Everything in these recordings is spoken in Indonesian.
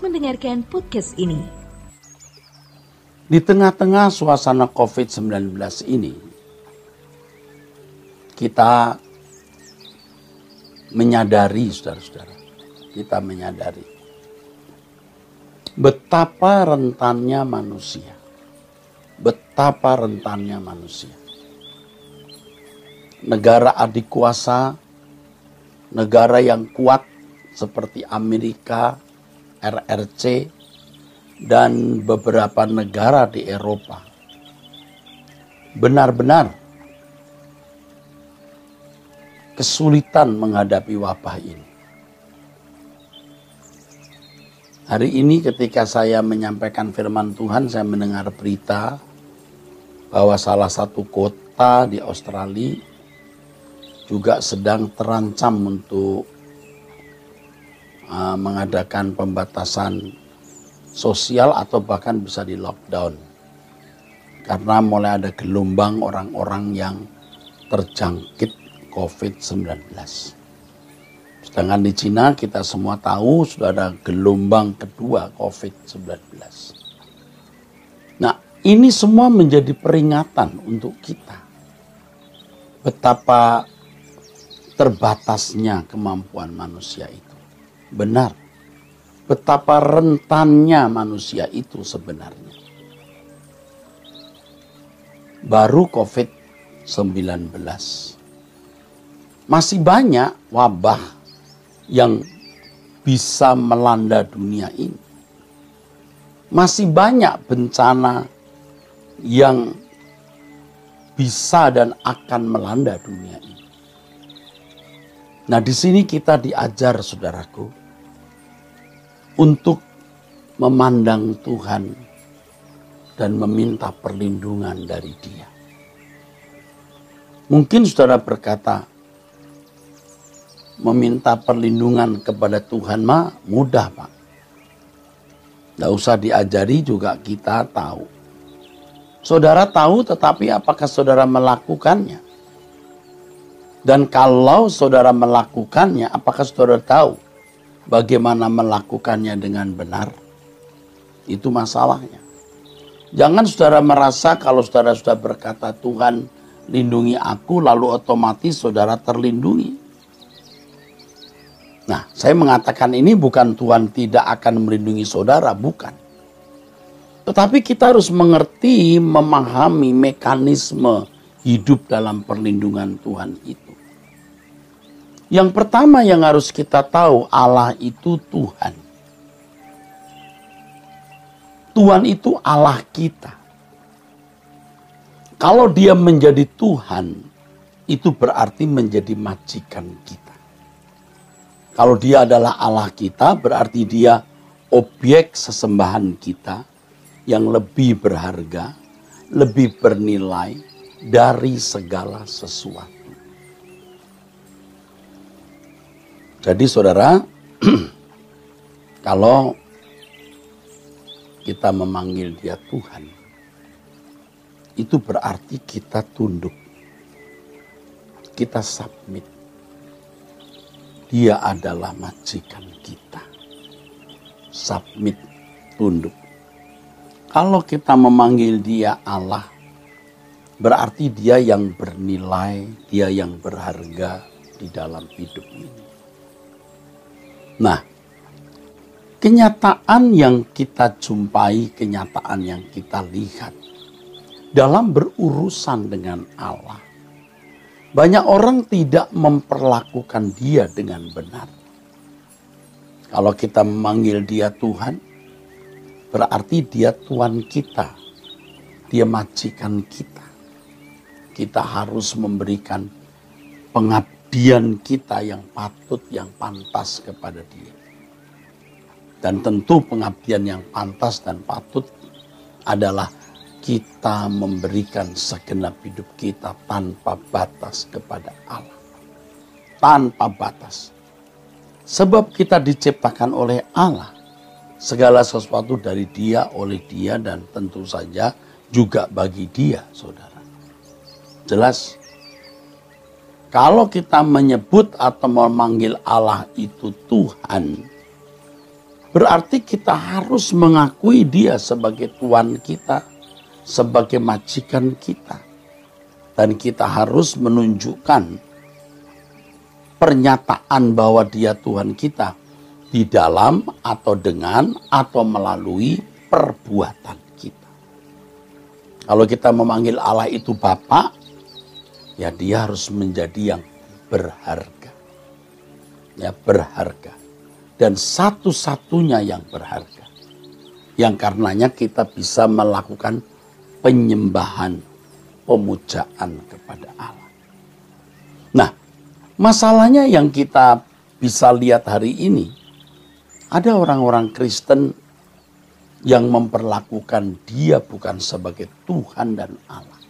Selamat mendengarkan podcast ini. Di tengah-tengah suasana COVID-19 ini, kita menyadari, saudara-saudara, kita menyadari betapa rentannya manusia. Betapa rentannya manusia. Negara adik kuasa, negara yang kuat seperti Amerika, RRC, dan beberapa negara di Eropa benar-benar kesulitan menghadapi wabah ini. Hari ini ketika saya menyampaikan firman Tuhan, saya mendengar berita bahwa salah satu kota di Australia juga sedang terancam untuk mengadakan pembatasan sosial atau bahkan bisa di lockdown. Karena mulai ada gelombang orang-orang yang terjangkit COVID-19. Sedangkan di Cina kita semua tahu sudah ada gelombang kedua COVID-19. Nah, ini semua menjadi peringatan untuk kita. Betapa terbatasnya kemampuan manusia itu. Benar, betapa rentannya manusia itu sebenarnya. Baru COVID-19. Masih banyak wabah yang bisa melanda dunia ini. Masih banyak bencana yang bisa dan akan melanda dunia ini. Nah, di sini kita diajar, saudaraku, untuk memandang Tuhan dan meminta perlindungan dari Dia. Mungkin saudara berkata, meminta perlindungan kepada Tuhan mah mudah, Pak. Tidak usah diajari juga kita tahu. Saudara tahu, tetapi apakah saudara melakukannya? Dan kalau saudara melakukannya, apakah saudara tahu bagaimana melakukannya dengan benar? Itu masalahnya. Jangan saudara merasa kalau saudara sudah berkata Tuhan lindungi aku, lalu otomatis saudara terlindungi. Nah, saya mengatakan ini bukan Tuhan tidak akan melindungi saudara, bukan. Tetapi kita harus mengerti, memahami mekanisme hidup dalam perlindungan Tuhan itu. Yang pertama yang harus kita tahu, Allah itu Tuhan. Tuhan itu Allah kita. Kalau Dia menjadi Tuhan, itu berarti menjadi majikan kita. Kalau Dia adalah Allah kita, berarti Dia objek sesembahan kita yang lebih berharga, lebih bernilai dari segala sesuatu. Jadi saudara, kalau kita memanggil Dia Tuhan, itu berarti kita tunduk, kita submit. Dia adalah majikan kita. Submit, tunduk. Kalau kita memanggil Dia Allah, berarti Dia yang bernilai, Dia yang berharga di dalam hidup ini. Nah, kenyataan yang kita jumpai, kenyataan yang kita lihat dalam berurusan dengan Allah, banyak orang tidak memperlakukan Dia dengan benar. Kalau kita memanggil Dia Tuhan, berarti Dia Tuhan kita, Dia majikan kita. Kita harus memberikan pengabdian kita yang patut, yang pantas kepada Dia. Dan tentu pengabdian yang pantas dan patut adalah kita memberikan segenap hidup kita tanpa batas kepada Allah. Tanpa batas. Sebab kita diciptakan oleh Allah. Segala sesuatu dari Dia, oleh Dia, dan tentu saja juga bagi Dia, saudara. Jelas? Kalau kita menyebut atau memanggil Allah itu Tuhan, Berarti kita harus mengakui dia sebagai Tuhan kita, sebagai majikan kita. Dan kita harus menunjukkan pernyataan bahwa dia Tuhan kita di dalam atau dengan atau melalui perbuatan kita. Kalau kita memanggil Allah itu Bapa, ya dia harus menjadi yang berharga. Ya, berharga. Dan satu-satunya yang berharga. Yang karenanya kita bisa melakukan penyembahan, pemujaan kepada Allah. Nah, masalahnya yang kita bisa lihat hari ini, ada orang-orang Kristen yang memperlakukan dia bukan sebagai Tuhan dan Allah.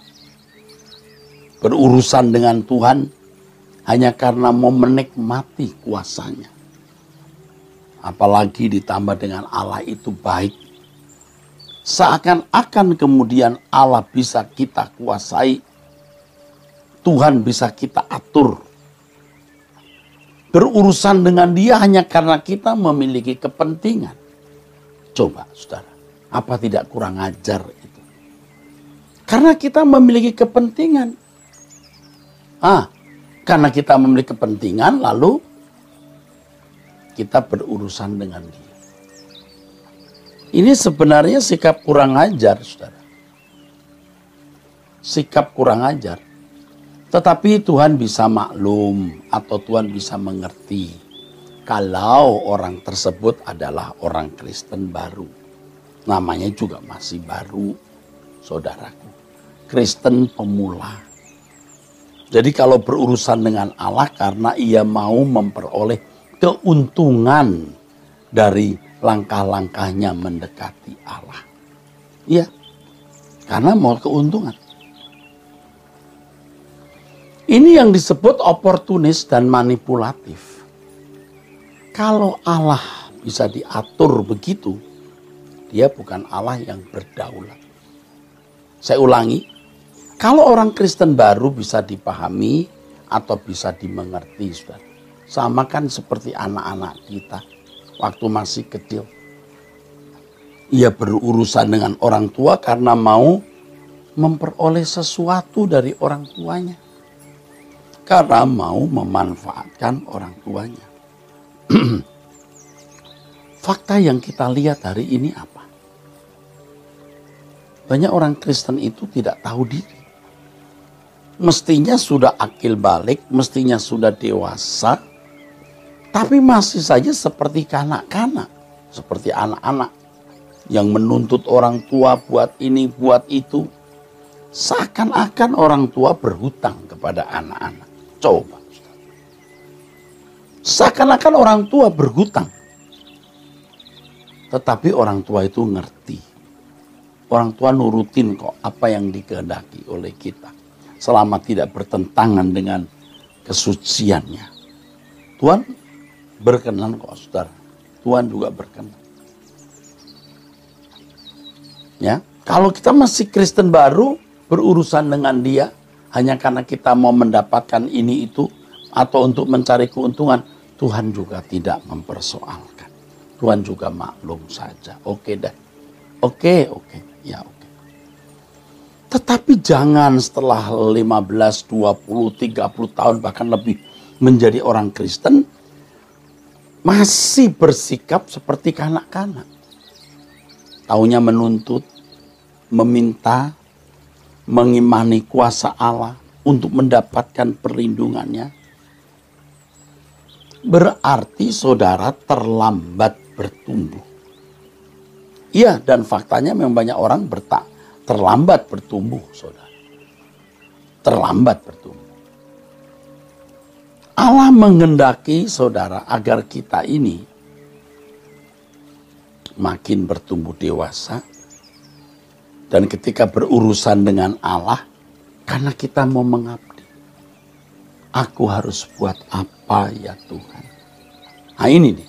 Berurusan dengan Tuhan hanya karena mau menikmati kuasanya. Apalagi ditambah dengan Allah itu baik. Seakan-akan kemudian Allah bisa kita kuasai. Tuhan bisa kita atur. Berurusan dengan dia hanya karena kita memiliki kepentingan. Coba saudara, apa tidak kurang ajar itu? Karena kita memiliki kepentingan. Karena kita memiliki kepentingan lalu kita berurusan dengan dia. Ini sebenarnya sikap kurang ajar, saudara. Sikap kurang ajar. Tetapi Tuhan bisa maklum atau Tuhan bisa mengerti kalau orang tersebut adalah orang Kristen baru. Namanya juga masih baru, saudaraku. Kristen pemula. Jadi kalau berurusan dengan Allah karena ia mau memperoleh keuntungan dari langkah-langkahnya mendekati Allah. Iya, karena mau keuntungan. Ini yang disebut oportunis dan manipulatif. Kalau Allah bisa diatur begitu, dia bukan Allah yang berdaulat. Saya ulangi, kalau orang Kristen baru bisa dipahami atau bisa dimengerti, saudara. Sama kan seperti anak-anak kita waktu masih kecil. Ia berurusan dengan orang tua karena mau memperoleh sesuatu dari orang tuanya. Karena mau memanfaatkan orang tuanya. Fakta yang kita lihat hari ini apa? Banyak orang Kristen itu tidak tahu diri. Mestinya sudah akil balik, mestinya sudah dewasa, tapi masih saja seperti kanak-kanak, seperti anak-anak yang menuntut orang tua buat ini, buat itu. Seakan-akan orang tua berhutang kepada anak-anak. Coba. Seakan-akan orang tua berhutang. Tetapi orang tua itu ngerti. Orang tua nurutin kok apa yang dikehendaki oleh kita. Selama tidak bertentangan dengan kesuciannya. Tuhan berkenan kok, saudara. Tuhan juga berkenan. Ya, kalau kita masih Kristen baru, berurusan dengan dia, hanya karena kita mau mendapatkan ini itu, atau untuk mencari keuntungan, Tuhan juga tidak mempersoalkan. Tuhan juga maklum saja. Oke dah. Oke. Ya oke. Tetapi jangan setelah 15, 20, 30 tahun, bahkan lebih menjadi orang Kristen, masih bersikap seperti kanak-kanak. Taunya menuntut, meminta, mengimani kuasa Allah untuk mendapatkan perlindungannya. Berarti saudara terlambat bertumbuh. Iya, dan faktanya memang banyak orang terlambat bertumbuh, saudara. Terlambat bertumbuh. Allah menghendaki saudara agar kita ini makin bertumbuh dewasa. Dan ketika berurusan dengan Allah, karena kita mau mengabdi. Aku harus buat apa ya Tuhan? Nah ini nih,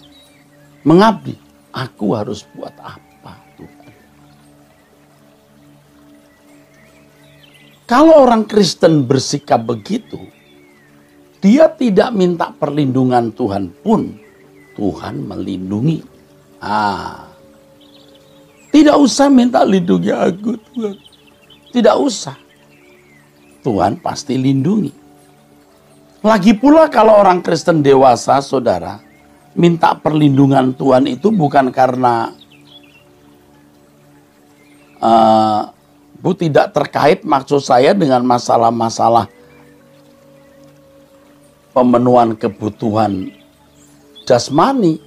mengabdi. Aku harus buat apa Tuhan? Kalau orang Kristen bersikap begitu, dia tidak minta perlindungan Tuhan pun, Tuhan melindungi. Tidak usah minta lindungi aku Tuhan. Tidak usah. Tuhan pasti lindungi. Lagi pula kalau orang Kristen dewasa, saudara, minta perlindungan Tuhan itu bukan karena tidak terkait maksud saya dengan masalah-masalah pemenuhan kebutuhan jasmani.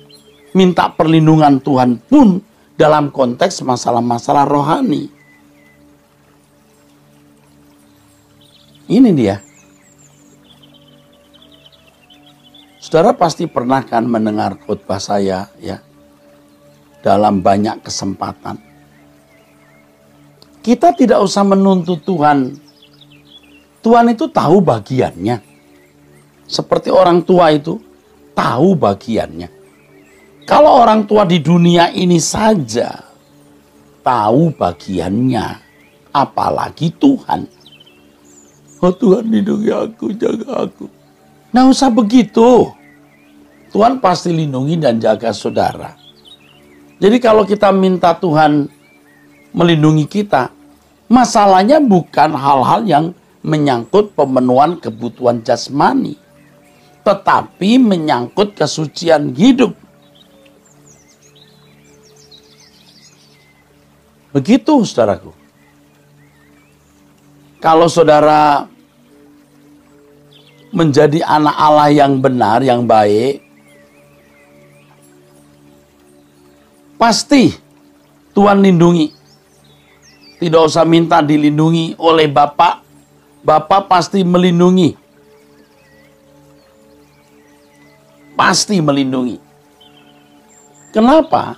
Minta perlindungan Tuhan pun dalam konteks masalah-masalah rohani. Ini dia. Saudara pasti pernah kan mendengar khotbah saya ya, dalam banyak kesempatan. Kita tidak usah menuntut Tuhan. Tuhan itu tahu bagiannya. Seperti orang tua itu tahu bagiannya. Kalau orang tua di dunia ini saja tahu bagiannya, apalagi Tuhan. Oh Tuhan lindungi aku, jaga aku. Nah usah begitu. Tuhan pasti lindungi dan jaga saudara. Jadi kalau kita minta Tuhan melindungi kita, masalahnya bukan hal-hal yang menyangkut pemenuhan kebutuhan jasmani, tetapi menyangkut kesucian hidup. Begitu saudaraku. Kalau saudara menjadi anak Allah yang benar, yang baik, pasti Tuhan lindungi. Tidak usah minta dilindungi oleh Bapak. Bapak pasti melindungi. Pasti melindungi. Kenapa?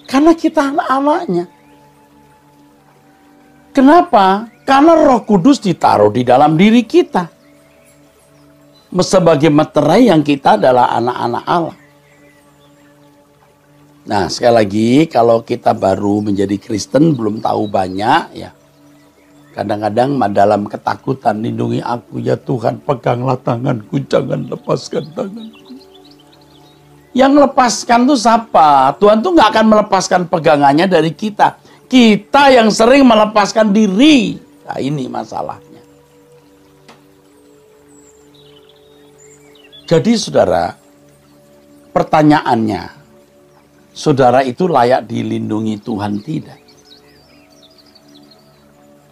Karena kita anak-anaknya. Kenapa? Karena Roh Kudus ditaruh di dalam diri kita. Sebagai meterai yang kita adalah anak-anak Allah. Nah, sekali lagi kalau kita baru menjadi Kristen belum tahu banyak ya. Kadang-kadang dalam ketakutan, lindungi aku ya Tuhan, peganglah tanganku, jangan lepaskan tanganku. Yang lepaskan tuh siapa? Tuhan tuh nggak akan melepaskan pegangannya dari kita. Kita yang sering melepaskan diri. Nah, ini masalahnya. Jadi saudara, pertanyaannya, saudara itu layak dilindungi Tuhan tidak?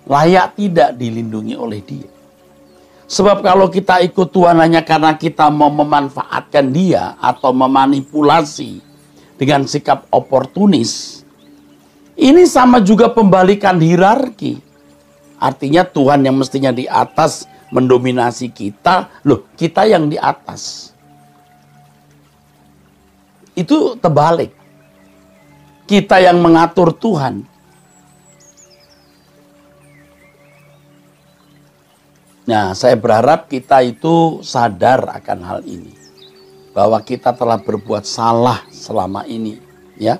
Layak tidak dilindungi oleh Dia? Sebab kalau kita ikut Tuhan hanya karena kita mau memanfaatkan Dia atau memanipulasi dengan sikap oportunis, ini sama juga pembalikan hierarki. Artinya Tuhan yang mestinya di atas mendominasi kita, loh kita yang di atas. Itu terbalik. Kita yang mengatur Tuhan. Nah, saya berharap kita itu sadar akan hal ini. Bahwa kita telah berbuat salah selama ini. Ya.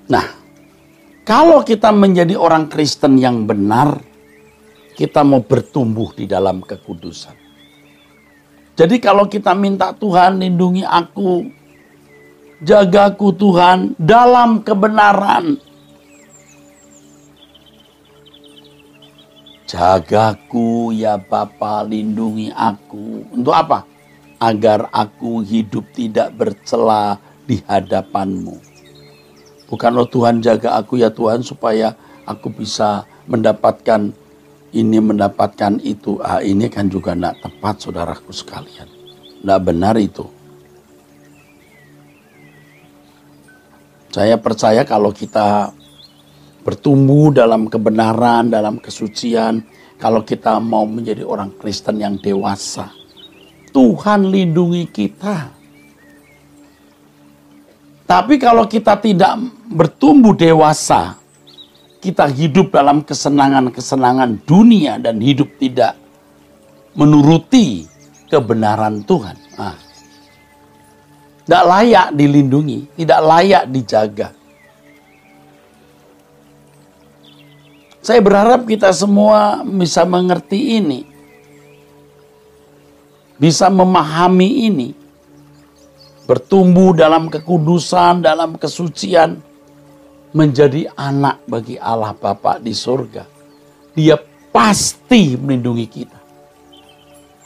Nah, kalau kita menjadi orang Kristen yang benar, kita mau bertumbuh di dalam kekudusan. Jadi kalau kita minta Tuhan lindungi aku, jagaku Tuhan dalam kebenaran. Jagaku ya Bapa, lindungi aku. Untuk apa? Agar aku hidup tidak bercela di hadapan-Mu. Bukan oh Tuhan jaga aku ya Tuhan supaya aku bisa mendapatkan ini, mendapatkan itu. Ini kan juga tidak tepat saudaraku sekalian. Tidak benar itu. Saya percaya kalau kita bertumbuh dalam kebenaran, dalam kesucian, kalau kita mau menjadi orang Kristen yang dewasa, Tuhan lindungi kita. Tapi kalau kita tidak bertumbuh dewasa, kita hidup dalam kesenangan-kesenangan dunia dan hidup tidak menuruti kebenaran Tuhan. Tidak layak dilindungi, tidak layak dijaga. Saya berharap kita semua bisa mengerti ini. Bisa memahami ini. bertumbuh dalam kekudusan, dalam kesucian, menjadi anak bagi Allah Bapa di surga. Dia pasti melindungi kita.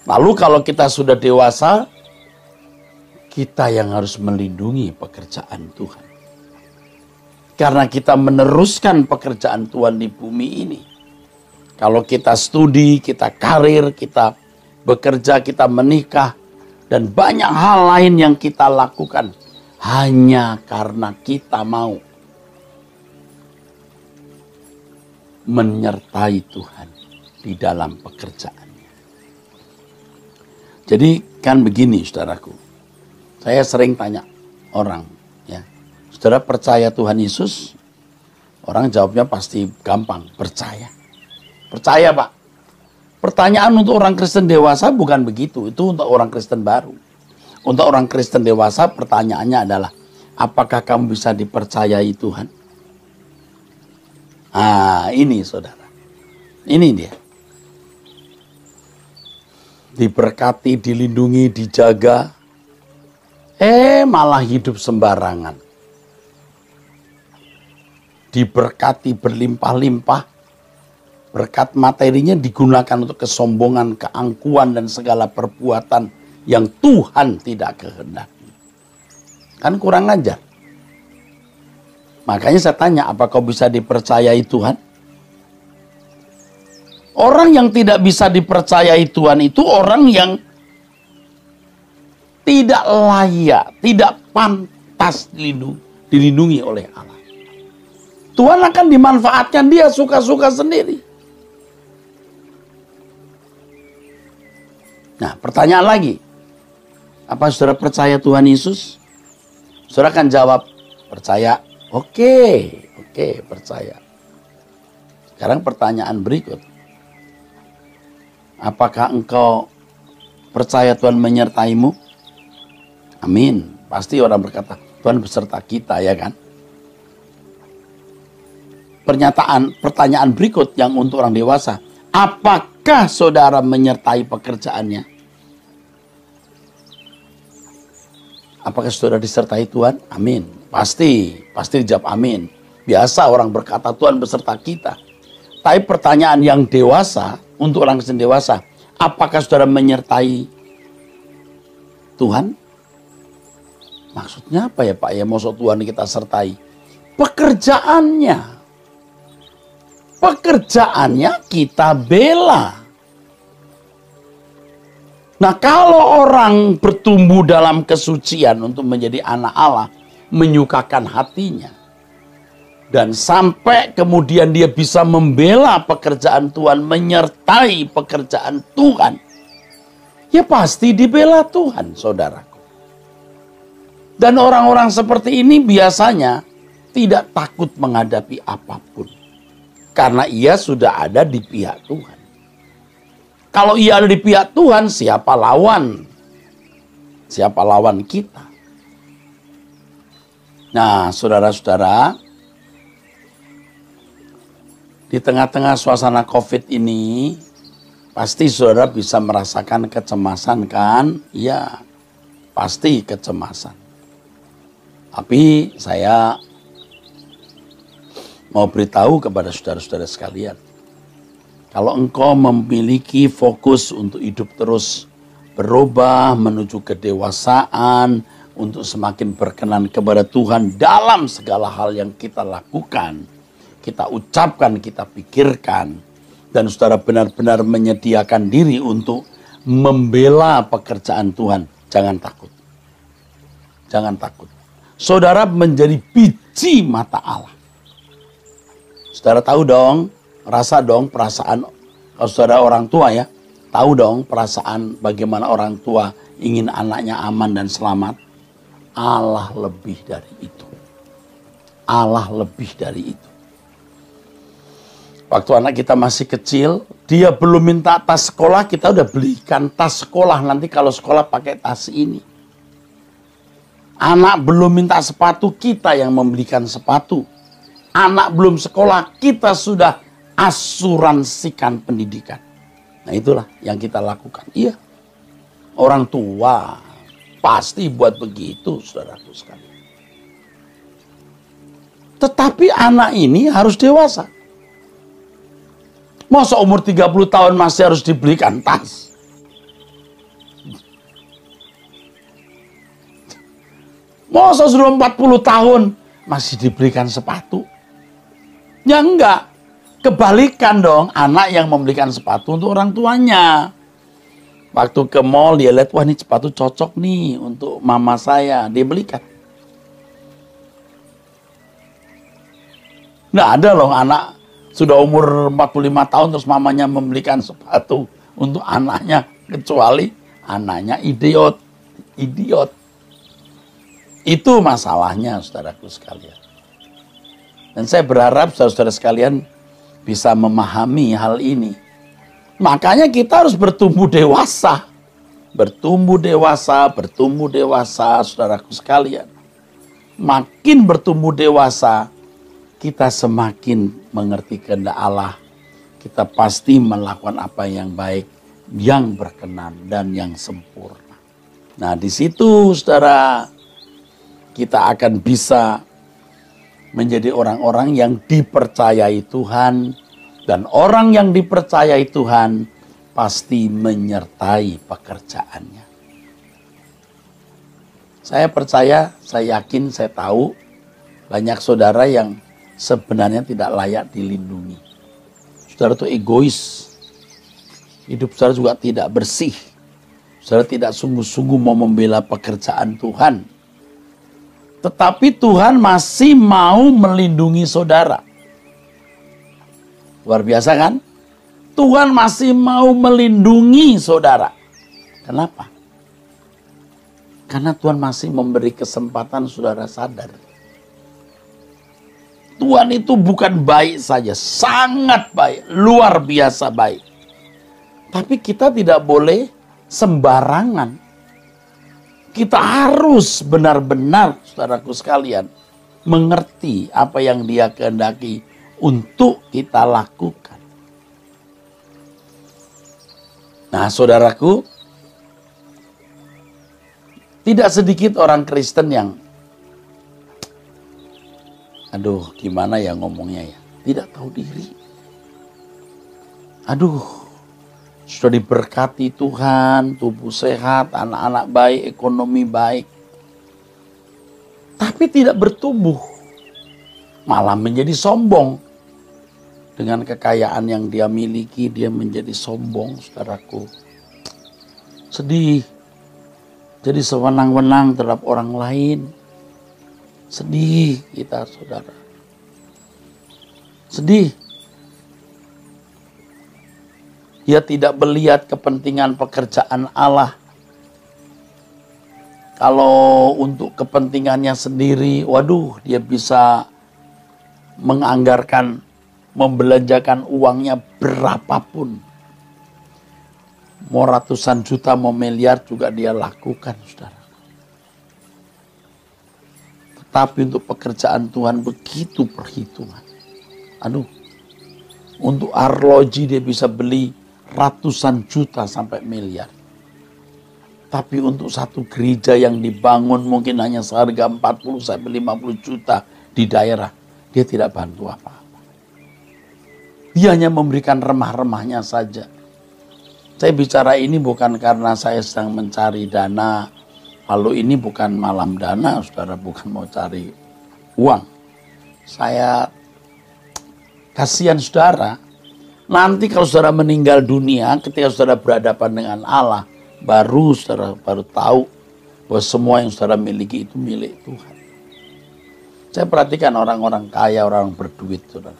Lalu kalau kita sudah dewasa, kita yang harus melindungi pekerjaan Tuhan. Karena kita meneruskan pekerjaan Tuhan di bumi ini. Kalau kita studi, kita karir, kita bekerja, kita menikah, dan banyak hal lain yang kita lakukan hanya karena kita mau menyertai Tuhan di dalam pekerjaannya. Jadi kan begini saudaraku, saya sering tanya orang, ya, saudara percaya Tuhan Yesus? Orang jawabnya pasti gampang, percaya. Percaya Pak. Pertanyaan untuk orang Kristen dewasa bukan begitu, itu untuk orang Kristen baru. Untuk orang Kristen dewasa pertanyaannya adalah, apakah kamu bisa dipercayai Tuhan? Ini saudara, ini dia. Diberkati, dilindungi, dijaga, malah hidup sembarangan. Diberkati berlimpah-limpah, berkat materinya digunakan untuk kesombongan, keangkuhan, dan segala perbuatan yang Tuhan tidak kehendaki. Kan kurang ajar. Makanya saya tanya, apa kau bisa dipercayai Tuhan? Orang yang tidak bisa dipercayai Tuhan itu orang yang tidak layak, tidak pantas dilindungi oleh Allah. Tuhan akan dimanfaatkan dia suka-suka sendiri. Nah, pertanyaan lagi. Apa saudara percaya Tuhan Yesus? Saudara akan jawab, percaya. Oke, percaya. Sekarang pertanyaan berikut. Apakah engkau percaya Tuhan menyertaimu? Amin. Pasti orang berkata, Tuhan beserta kita, ya kan? Pertanyaan berikut yang untuk orang dewasa. Apakah saudara menyertai pekerjaannya? Apakah saudara disertai Tuhan? Amin. Pasti dijawab amin. Biasa orang berkata Tuhan beserta kita. Tapi pertanyaan yang dewasa, untuk orang Kristen dewasa, apakah saudara menyertai Tuhan? Maksudnya apa ya Pak? Ya maksud Tuhan kita sertai pekerjaannya. Pekerjaannya kita bela. Nah, kalau orang bertumbuh dalam kesucian untuk menjadi anak Allah, menyukakan hatinya, dan sampai kemudian dia bisa membela pekerjaan Tuhan, menyertai pekerjaan Tuhan, ya pasti dibela Tuhan, saudaraku. Dan orang-orang seperti ini biasanya tidak takut menghadapi apapun. Karena ia sudah ada di pihak Tuhan. Kalau ia ada di pihak Tuhan, siapa lawan? Siapa lawan kita? Nah, saudara-saudara, di tengah-tengah suasana COVID ini, pasti saudara bisa merasakan kecemasan kan? Ya, pasti kecemasan. Tapi saya mau beritahu kepada saudara-saudara sekalian, kalau engkau memiliki fokus untuk hidup terus berubah menuju kedewasaan, untuk semakin berkenan kepada Tuhan dalam segala hal yang kita lakukan, kita ucapkan, kita pikirkan, dan saudara benar-benar menyediakan diri untuk membela pekerjaan Tuhan, jangan takut. Jangan takut. Saudara menjadi biji mata Allah. Saudara tahu dong, rasa dong perasaan, kalau saudara orang tua ya, tahu dong perasaan bagaimana orang tua ingin anaknya aman dan selamat. Allah lebih dari itu. Allah lebih dari itu. Waktu anak kita masih kecil, dia belum minta tas sekolah, kita udah belikan tas sekolah. Nanti kalau sekolah pakai tas ini. Anak belum minta sepatu, kita yang membelikan sepatu. Anak belum sekolah, kita sudah asuransikan pendidikan. Nah itulah yang kita lakukan. Iya, orang tua pasti buat begitu, saudaraku sekalian. Tetapi anak ini harus dewasa. Masa umur 30 tahun masih harus dibelikan tas? Masa sudah 40 tahun masih dibelikan sepatu? Ya enggak. Kebalikan dong, anak yang membelikan sepatu untuk orang tuanya. Waktu ke mall dia lihat, wah ini sepatu cocok nih untuk mama saya, dia belikan. Nggak ada loh anak sudah umur 45 tahun terus mamanya membelikan sepatu untuk anaknya, kecuali anaknya idiot. Itu masalahnya, saudaraku sekalian. Dan saya berharap saudara-saudara sekalian bisa memahami hal ini. Makanya kita harus bertumbuh dewasa. Bertumbuh dewasa, saudaraku sekalian. Makin bertumbuh dewasa, kita semakin mengerti kehendak Allah. Kita pasti melakukan apa yang baik, yang berkenan, dan yang sempurna. Nah, di situ, saudara, kita akan bisa menjadi orang-orang yang dipercayai Tuhan, dan orang yang dipercayai Tuhan pasti menyertai pekerjaannya. Saya percaya, saya yakin, saya tahu banyak saudara yang sebenarnya tidak layak dilindungi. Saudara itu egois, hidup saudara juga tidak bersih, saudara tidak sungguh-sungguh mau membela pekerjaan Tuhan. Tetapi Tuhan masih mau melindungi saudara. Luar biasa kan? Tuhan masih mau melindungi saudara. Kenapa? Karena Tuhan masih memberi kesempatan saudara sadar. Tuhan itu bukan baik saja, sangat baik, luar biasa baik. Tapi kita tidak boleh sembarangan. Kita harus benar-benar, saudaraku sekalian, mengerti apa yang Dia kehendaki untuk kita lakukan. Nah, saudaraku, tidak sedikit orang Kristen yang, aduh, gimana ya ngomongnya ya, tidak tahu diri. Aduh, sudah diberkati Tuhan, tubuh sehat, anak-anak baik, ekonomi baik. Tapi tidak bertumbuh. Malah menjadi sombong. Dengan kekayaan yang dia miliki, dia menjadi sombong, saudaraku. Sedih. Jadi sewenang-wenang terhadap orang lain. Sedih kita, saudara. Sedih. Dia tidak melihat kepentingan pekerjaan Allah. Kalau untuk kepentingannya sendiri, waduh, dia bisa menganggarkan, membelanjakan uangnya berapapun. Mau ratusan juta, mau miliar juga dia lakukan, saudara. Tetapi untuk pekerjaan Tuhan begitu perhitungan. Aduh, untuk arloji dia bisa beli ratusan juta sampai miliar. Tapi untuk satu gereja yang dibangun mungkin hanya seharga 40 sampai 50 juta di daerah, dia tidak bantu apa-apa. Dia hanya memberikan remah-remahnya saja. Saya bicara ini bukan karena saya sedang mencari dana. Lalu ini bukan malam dana, saudara, bukan mau cari uang. Saya kasihan saudara. Nanti kalau saudara meninggal dunia, ketika saudara berhadapan dengan Allah, baru saudara tahu bahwa semua yang saudara miliki itu milik Tuhan. Saya perhatikan orang-orang kaya, orang berduit, saudara.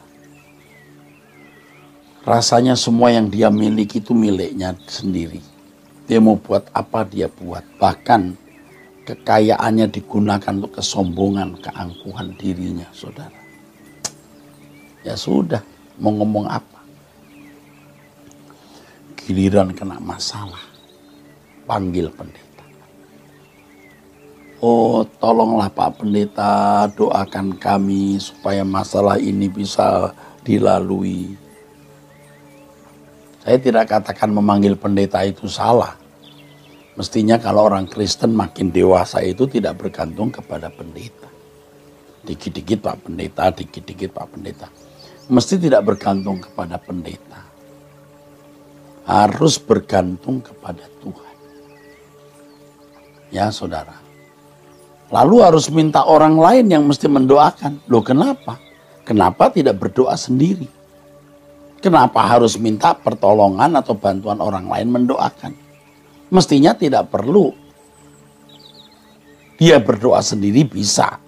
Rasanya semua yang dia miliki itu miliknya sendiri. Dia mau buat apa dia buat. Bahkan kekayaannya digunakan untuk kesombongan, keangkuhan dirinya, saudara. Ya sudah, mau ngomong apa? Giliran kena masalah, panggil pendeta. Oh, tolonglah Pak Pendeta, doakan kami supaya masalah ini bisa dilalui. Saya tidak katakan memanggil pendeta itu salah. Mestinya kalau orang Kristen makin dewasa itu tidak bergantung kepada pendeta. Dikit-dikit Pak Pendeta, dikit-dikit Pak Pendeta. Mesti tidak bergantung kepada pendeta. Harus bergantung kepada Tuhan. Ya saudara. Lalu harus minta orang lain yang mesti mendoakan. Loh kenapa? Kenapa tidak berdoa sendiri? Kenapa harus minta pertolongan atau bantuan orang lain mendoakan? Mestinya tidak perlu. Dia berdoa sendiri bisa.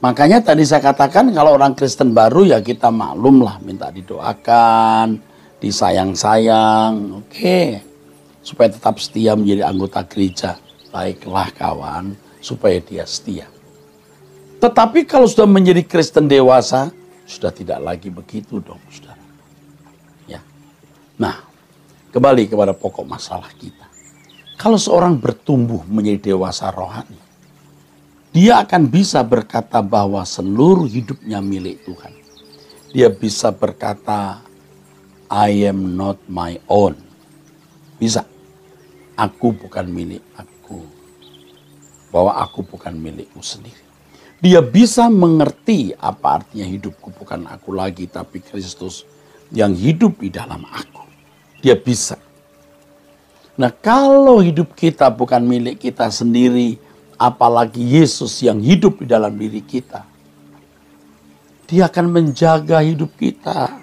Makanya tadi saya katakan kalau orang Kristen baru ya kita maklum lah. Minta didoakan, disayang-sayang. Oke. Supaya tetap setia menjadi anggota gereja. Baiklah kawan, supaya dia setia. Tetapi kalau sudah menjadi Kristen dewasa, sudah tidak lagi begitu dong, saudara. Ya. Nah, kembali kepada pokok masalah kita. Kalau seorang bertumbuh menjadi dewasa rohani, dia akan bisa berkata bahwa seluruh hidupnya milik Tuhan. Dia bisa berkata, I am not my own. Bisa. Aku bukan milik aku. Bahwa aku bukan milikku sendiri. Dia bisa mengerti apa artinya hidupku bukan aku lagi, tapi Kristus yang hidup di dalam aku. Dia bisa. Nah, kalau hidup kita bukan milik kita sendiri, apalagi Yesus yang hidup di dalam diri kita, Dia akan menjaga hidup kita.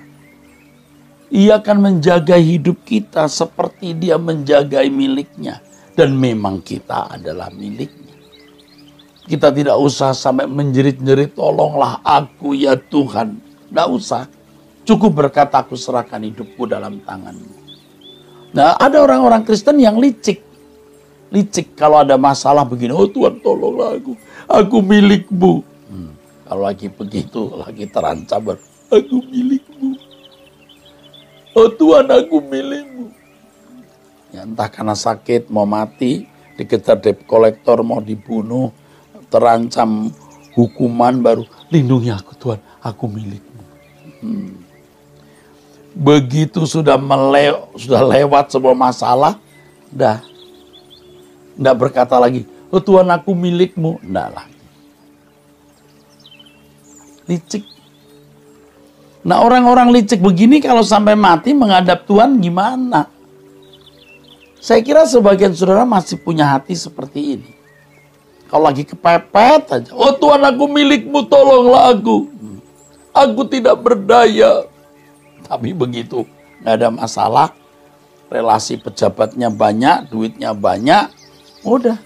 Ia akan menjaga hidup kita seperti Dia menjaga miliknya. Dan memang kita adalah miliknya. Kita tidak usah sampai menjerit-jerit, tolonglah aku ya Tuhan. Tidak usah. Cukup berkata, aku serahkan hidupku dalam tangan-Mu. Nah, ada orang-orang Kristen yang licik. Licik kalau ada masalah begini, oh Tuhan tolonglah aku milik-Mu. Kalau lagi begitu, lagi terancam, aku milik-Mu. Oh Tuhan, aku milik-Mu. Ya, entah karena sakit, mau mati, dikejar debt collector, mau dibunuh, terancam hukuman baru, lindungi aku Tuhan, aku milik-Mu. Begitu sudah lewat sebuah masalah, enggak berkata lagi, oh Tuhan aku milik-Mu, enggak lagi. Licik. Nah, orang-orang licik begini kalau sampai mati menghadap Tuhan gimana? Saya kira sebagian saudara masih punya hati seperti ini. Kalau lagi kepepet aja, oh Tuhan aku milik-Mu, tolonglah aku. Aku tidak berdaya. Tapi begitu, nggak ada masalah. Relasi pejabatnya banyak, duitnya banyak. Udah.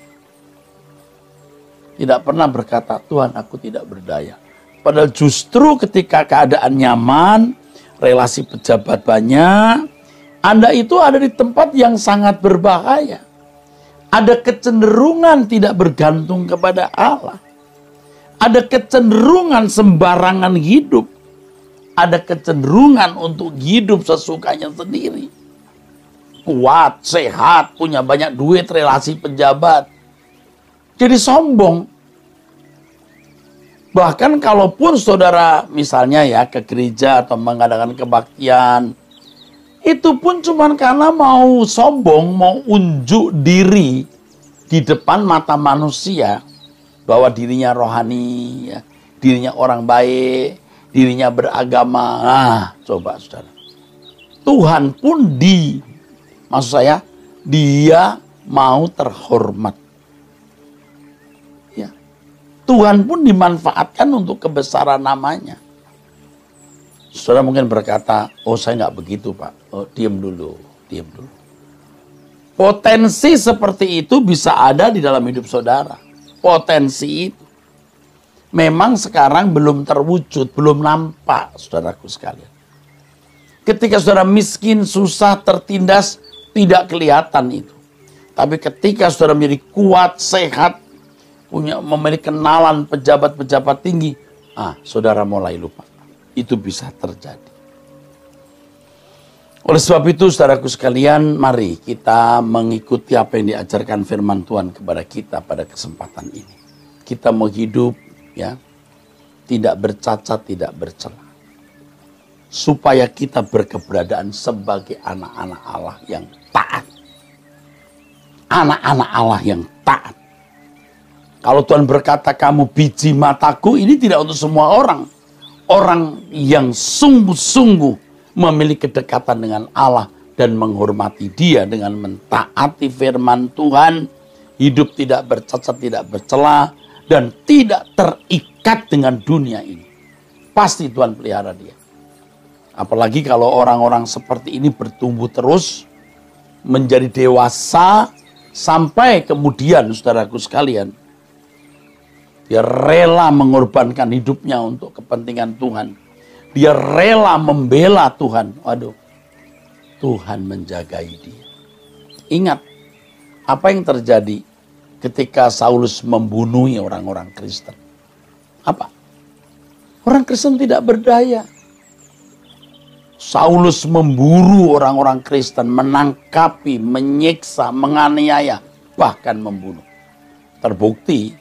Tidak pernah berkata, Tuhan aku tidak berdaya. Padahal justru ketika keadaan nyaman, relasi pejabat banyak, Anda itu ada di tempat yang sangat berbahaya. Ada kecenderungan tidak bergantung kepada Allah. Ada kecenderungan sembarangan hidup. Ada kecenderungan untuk hidup sesukanya sendiri. Kuat, sehat, punya banyak duit, relasi pejabat. Jadi sombong. Bahkan kalaupun saudara misalnya ya ke gereja atau mengadakan kebaktian, itu pun cuma karena mau sombong, mau unjuk diri di depan mata manusia bahwa dirinya rohani, ya, dirinya orang baik, dirinya beragama. Nah, coba saudara. Tuhan pun maksud saya, dia mau terhormat. Ya. Tuhan pun dimanfaatkan untuk kebesaran namanya. Saudara mungkin berkata, oh saya nggak begitu Pak. Oh, diam dulu. Potensi seperti itu bisa ada di dalam hidup saudara. Potensi itu. Memang sekarang belum terwujud, belum nampak saudaraku sekalian. Ketika saudara miskin, susah, tertindas, tidak kelihatan itu. Tapi ketika saudara menjadi kuat, sehat, memiliki kenalan pejabat-pejabat tinggi, saudara mulai lupa. Itu bisa terjadi. Oleh sebab itu, saudaraku sekalian, mari kita mengikuti apa yang diajarkan firman Tuhan kepada kita pada kesempatan ini. Kita mau hidup, ya, tidak bercacat, tidak bercela. Supaya kita berkeberadaan sebagai anak-anak Allah yang taat. anak-anak Allah yang taat. Kalau Tuhan berkata kamu biji mataku, ini tidak untuk semua orang. Orang yang sungguh-sungguh memiliki kedekatan dengan Allah dan menghormati Dia dengan mentaati firman Tuhan, hidup tidak bercacat, tidak bercela, dan tidak terikat dengan dunia ini. Pasti Tuhan pelihara dia. Apalagi kalau orang-orang seperti ini bertumbuh terus, menjadi dewasa, sampai kemudian saudaraku sekalian, dia rela mengorbankan hidupnya untuk kepentingan Tuhan. Dia rela membela Tuhan. Waduh, Tuhan menjagai dia. Ingat, apa yang terjadi ketika Saulus membunuhi orang-orang Kristen? Apa? Orang Kristen tidak berdaya. Saulus memburu orang-orang Kristen, menangkapi, menyiksa, menganiaya, bahkan membunuh. Terbukti,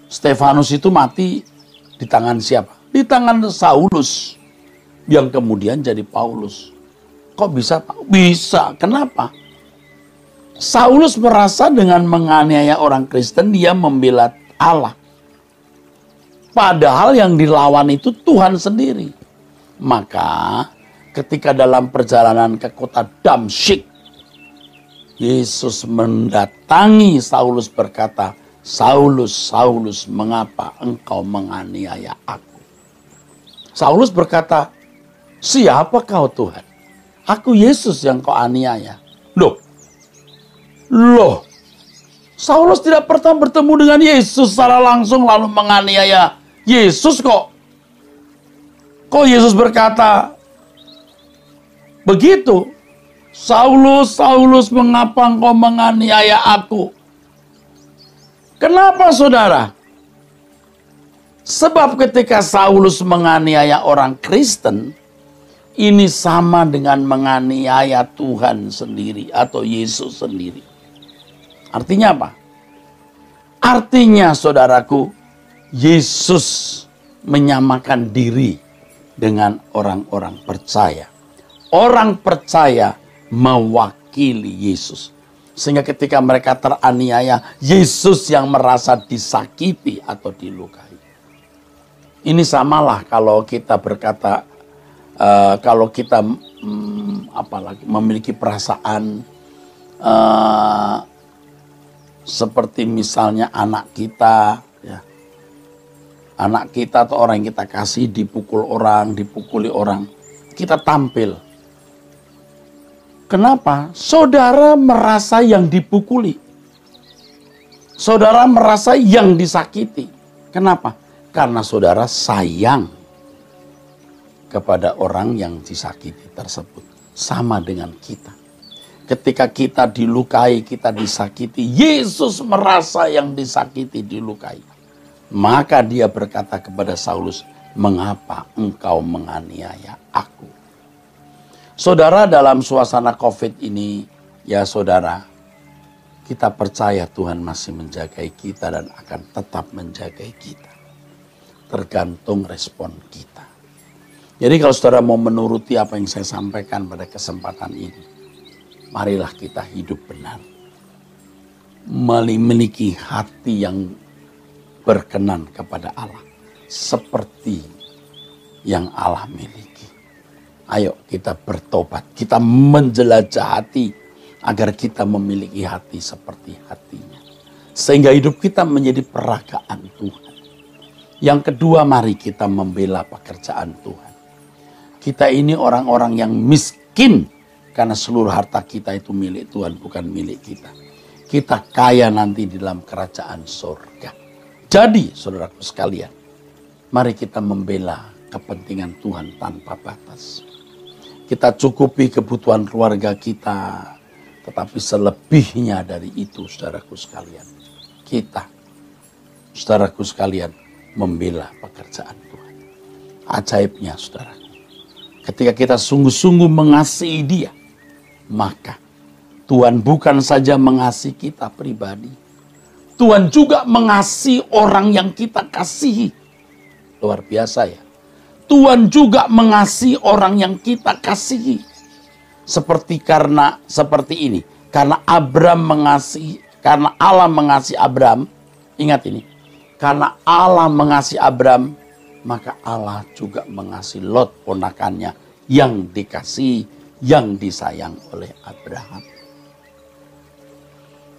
Stefanus itu mati di tangan siapa? Di tangan Saulus, yang kemudian jadi Paulus. Kok bisa? Bisa. Kenapa? Saulus merasa dengan menganiaya orang Kristen, dia membela Allah. Padahal yang dilawan itu Tuhan sendiri. Maka ketika dalam perjalanan ke kota Damsyik, Yesus mendatangi Saulus berkata, Saulus, Saulus, mengapa engkau menganiaya aku? Saulus berkata, siapa kau Tuhan? Aku Yesus yang kau aniaya. Loh, Saulus tidak pernah bertemu dengan Yesus secara langsung lalu menganiaya Yesus kok. Kok Yesus berkata begitu? Saulus, Saulus, mengapa engkau menganiaya aku? Kenapa saudara? Sebab ketika Saulus menganiaya orang Kristen, ini sama dengan menganiaya Tuhan sendiri atau Yesus sendiri. Artinya apa? Artinya saudaraku, Yesus menyamakan diri dengan orang-orang percaya. Orang percaya mewakili Yesus. Sehingga ketika mereka teraniaya, Yesus yang merasa disakiti atau dilukai. Ini samalah kalau kita berkata, kalau kita apalagi memiliki perasaan seperti misalnya anak kita, ya, anak kita atau orang yang kita kasih dipukul orang, dipukuli orang, kita tampil. Kenapa? Saudara merasa yang dipukuli. Saudara merasa yang disakiti. Kenapa? Karena saudara sayang kepada orang yang disakiti tersebut. Sama dengan kita. Ketika kita dilukai, kita disakiti, Yesus merasa yang disakiti, dilukai. Maka dia berkata kepada Saulus, mengapa engkau menganiaya aku? Saudara, dalam suasana COVID ini, ya saudara, kita percaya Tuhan masih menjagai kita dan akan tetap menjagai kita. Tergantung respon kita. Jadi kalau saudara mau menuruti apa yang saya sampaikan pada kesempatan ini, marilah kita hidup benar. Memiliki hati yang berkenan kepada Allah. Seperti yang Allah miliki. Ayo kita bertobat, kita menjelajah hati agar kita memiliki hati seperti hatinya. Sehingga hidup kita menjadi peragaan Tuhan. Yang kedua, mari kita membela pekerjaan Tuhan. Kita ini orang-orang yang miskin karena seluruh harta kita itu milik Tuhan, bukan milik kita. Kita kaya nanti di dalam kerajaan surga. Jadi, saudaraku sekalian, mari kita membela kepentingan Tuhan tanpa batas. Kita cukupi kebutuhan keluarga kita, tetapi selebihnya dari itu, saudaraku sekalian, kita, saudaraku sekalian, membela pekerjaan Tuhan. Ajaibnya, saudaraku, ketika kita sungguh-sungguh mengasihi Dia, maka Tuhan bukan saja mengasihi kita pribadi, Tuhan juga mengasihi orang yang kita kasihi. Luar biasa ya. Tuhan juga mengasihi orang yang kita kasihi. Seperti ini. Karena Allah mengasihi Abram, ingat ini, karena Allah mengasihi Abram, maka Allah juga mengasihi Lot ponakannya yang dikasihi, yang disayang oleh Abraham.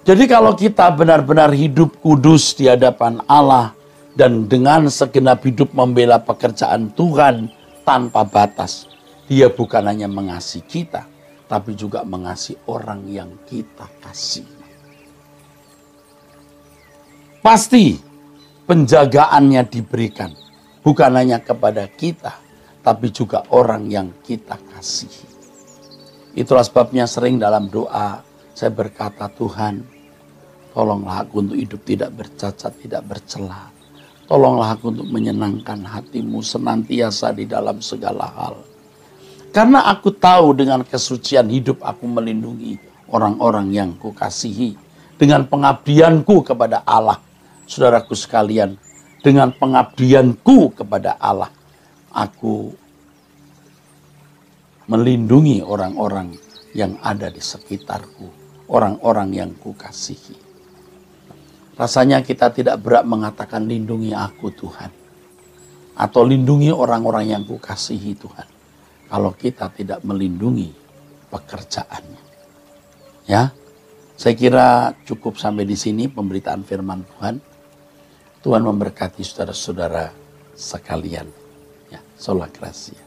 Jadi kalau kita benar-benar hidup kudus di hadapan Allah dan dengan segenap hidup membela pekerjaan Tuhan tanpa batas, Dia bukan hanya mengasihi kita, tapi juga mengasihi orang yang kita kasih. Pasti penjagaannya diberikan, bukan hanya kepada kita, tapi juga orang yang kita kasihi. Itulah sebabnya sering dalam doa saya berkata, Tuhan, tolonglah aku untuk hidup tidak bercacat, tidak bercela. Tolonglah aku untuk menyenangkan hatimu senantiasa di dalam segala hal. Karena aku tahu dengan kesucian hidup aku melindungi orang-orang yang kukasihi. Dengan pengabdianku kepada Allah, saudaraku sekalian, dengan pengabdianku kepada Allah, aku melindungi orang-orang yang ada di sekitarku, orang-orang yang kukasihi. Rasanya kita tidak berhak mengatakan lindungi aku Tuhan, atau lindungi orang-orang yang kukasihi Tuhan, kalau kita tidak melindungi pekerjaannya. Ya, saya kira cukup sampai di sini pemberitaan firman Tuhan. Tuhan memberkati saudara-saudara sekalian. Ya, sola gracia.